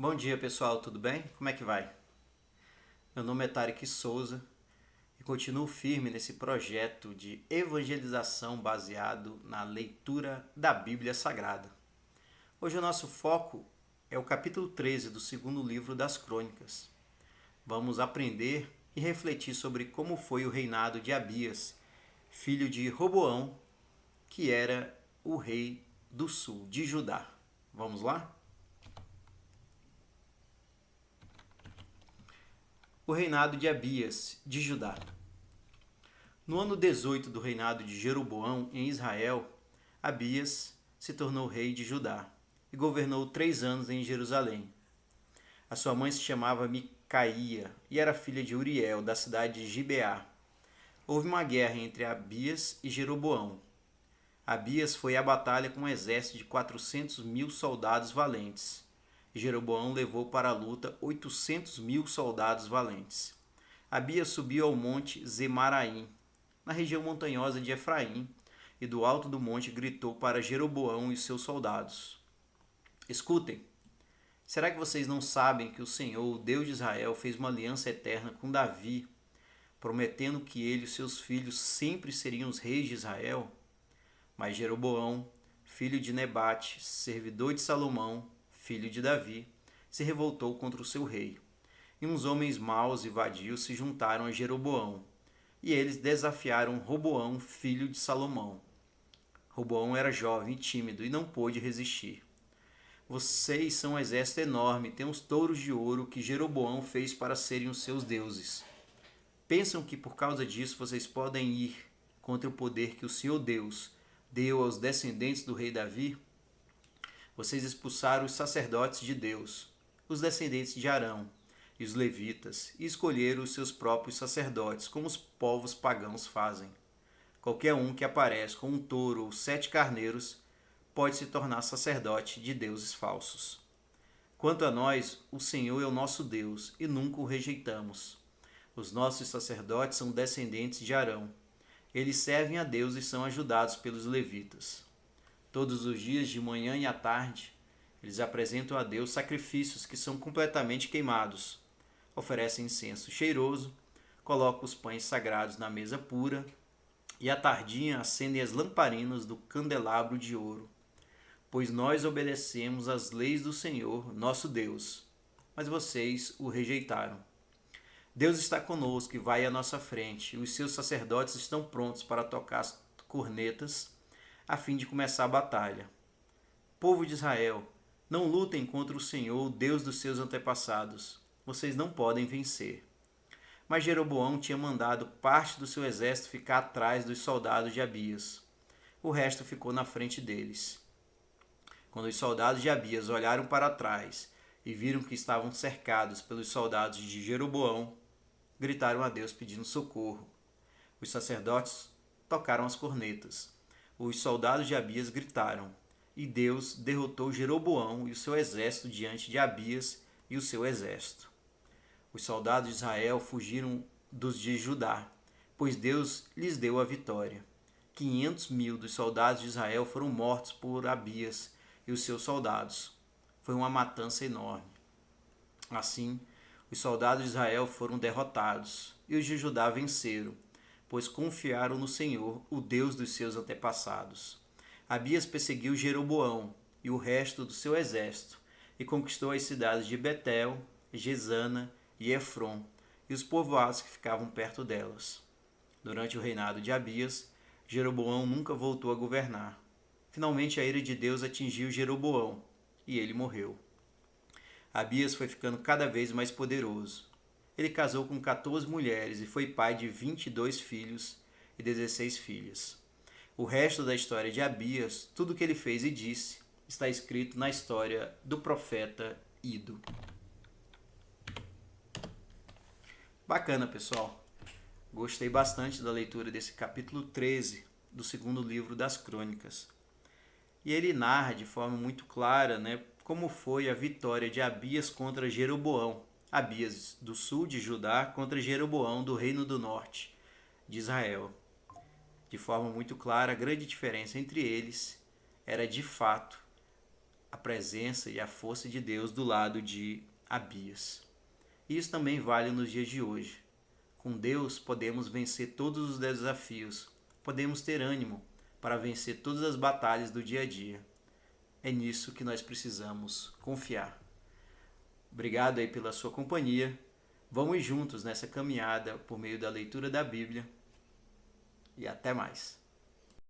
Bom dia pessoal, tudo bem? Como é que vai? Meu nome é Tarek Souza e continuo firme nesse projeto de evangelização baseado na leitura da Bíblia Sagrada. Hoje o nosso foco é o capítulo 13 do segundo livro das Crônicas. Vamos aprender e refletir sobre como foi o reinado de Abias, filho de Roboão, que era o rei do sul de Judá. Vamos lá? O reinado de Abias de Judá. No ano 18 do reinado de Jeroboão em Israel, Abias se tornou rei de Judá e governou 3 anos em Jerusalém. A sua mãe se chamava Micaía e era filha de Uriel, da cidade de Gibeá. Houve uma guerra entre Abias e Jeroboão. Abias foi à batalha com um exército de 400 mil soldados valentes. Jeroboão levou para a luta 800 mil soldados valentes. Abias subiu ao monte Zemaraim, na região montanhosa de Efraim, e do alto do monte gritou para Jeroboão e seus soldados: Escutem, será que vocês não sabem que o Senhor, o Deus de Israel, fez uma aliança eterna com Davi, prometendo que ele e seus filhos sempre seriam os reis de Israel? Mas Jeroboão, filho de Nebate, servidor de Salomão, filho de Davi, se revoltou contra o seu rei. E uns homens maus e vadios se juntaram a Jeroboão, e eles desafiaram Roboão, filho de Salomão. Roboão era jovem e tímido e não pôde resistir. Vocês são um exército enorme, têm os touros de ouro que Jeroboão fez para serem os seus deuses. Pensam que por causa disso vocês podem ir contra o poder que o Senhor Deus deu aos descendentes do rei Davi? Vocês expulsaram os sacerdotes de Deus, os descendentes de Arão, e os levitas, e escolheram os seus próprios sacerdotes, como os povos pagãos fazem. Qualquer um que aparece com um touro ou 7 carneiros pode se tornar sacerdote de deuses falsos. Quanto a nós, o Senhor é o nosso Deus, e nunca o rejeitamos. Os nossos sacerdotes são descendentes de Arão. Eles servem a Deus e são ajudados pelos levitas. Todos os dias, de manhã e à tarde, eles apresentam a Deus sacrifícios que são completamente queimados. Oferecem incenso cheiroso, colocam os pães sagrados na mesa pura e à tardinha acendem as lamparinas do candelabro de ouro. Pois nós obedecemos às leis do Senhor, nosso Deus, mas vocês o rejeitaram. Deus está conosco e vai à nossa frente, e os seus sacerdotes estão prontos para tocar as cornetas a fim de começar a batalha. Povo de Israel, não lutem contra o Senhor, o Deus dos seus antepassados. Vocês não podem vencer. Mas Jeroboão tinha mandado parte do seu exército ficar atrás dos soldados de Abias. O resto ficou na frente deles. Quando os soldados de Abias olharam para trás e viram que estavam cercados pelos soldados de Jeroboão, gritaram a Deus pedindo socorro. Os sacerdotes tocaram as cornetas. Os soldados de Abias gritaram, e Deus derrotou Jeroboão e o seu exército diante de Abias e o seu exército. Os soldados de Israel fugiram dos de Judá, pois Deus lhes deu a vitória. 500 mil dos soldados de Israel foram mortos por Abias e os seus soldados. Foi uma matança enorme. Assim, os soldados de Israel foram derrotados e os de Judá venceram, pois confiaram no Senhor, o Deus dos seus antepassados. Abias perseguiu Jeroboão e o resto do seu exército e conquistou as cidades de Betel, Gesana e Efron e os povoados que ficavam perto delas. Durante o reinado de Abias, Jeroboão nunca voltou a governar. Finalmente a ira de Deus atingiu Jeroboão e ele morreu. Abias foi ficando cada vez mais poderoso. Ele casou com 14 mulheres e foi pai de 22 filhos e 16 filhas. O resto da história de Abias, tudo o que ele fez e disse, está escrito na história do profeta Ido. Bacana, pessoal. Gostei bastante da leitura desse capítulo 13 do segundo livro das Crônicas. E ele narra de forma muito clara, como foi a vitória de Abias contra Jeroboão. Abias do sul de Judá contra Jeroboão do reino do norte de Israel. De forma muito clara, a grande diferença entre eles era de fato a presença e a força de Deus do lado de Abias. Isso também vale nos dias de hoje. Com Deus podemos vencer todos os desafios, podemos ter ânimo para vencer todas as batalhas do dia a dia. É nisso que nós precisamos confiar. Obrigado aí pela sua companhia. Vamos juntos nessa caminhada por meio da leitura da Bíblia. E até mais.